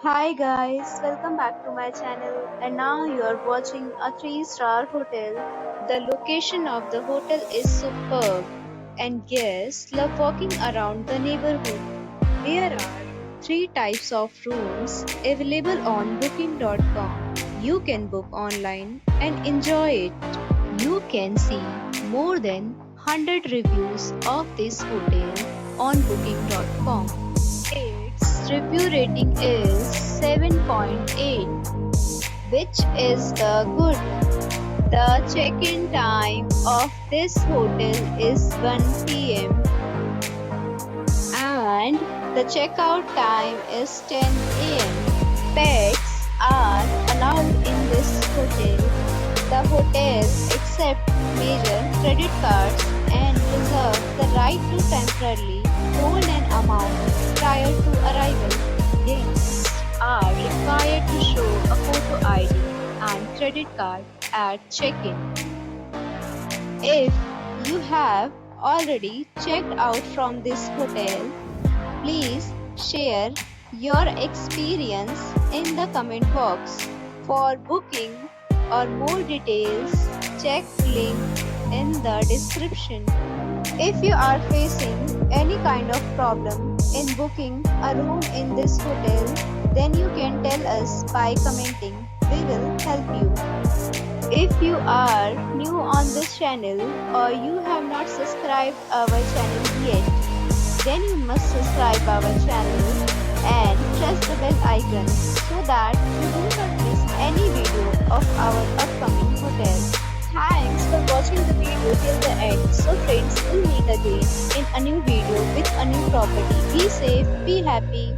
Hi guys, welcome back to my channel and now you are watching a 3-star hotel. The location of the hotel is superb and guests love walking around the neighborhood. There are 3 types of rooms available on booking.com. You can book online and enjoy it. You can see more than 100 reviews of this hotel on booking.com. Its review rating is 7.8, which is the good. The check-in time of this hotel is 1 p.m. and the checkout time is 10 a.m. Pets are allowed in this hotel. The hotel accepts major credit cards and reserves the right to temporarily hold an amount prior to arrival. Guests are required to show a photo ID and credit card at check-in. If you have already checked out from this hotel, please share your experience in the comment box. For booking or more details, check link in the description. If you are facing any kind of problem in booking a room in this hotel, then you can tell us by commenting. We will help you. If you are new on this channel or you have not subscribed our channel yet, then you must subscribe our channel and press the bell icon so that you do not miss any video of our upcoming hotel. Thanks for watching the video till the end. So friends, we'll meet again in a new video with a new property. Be safe, be happy.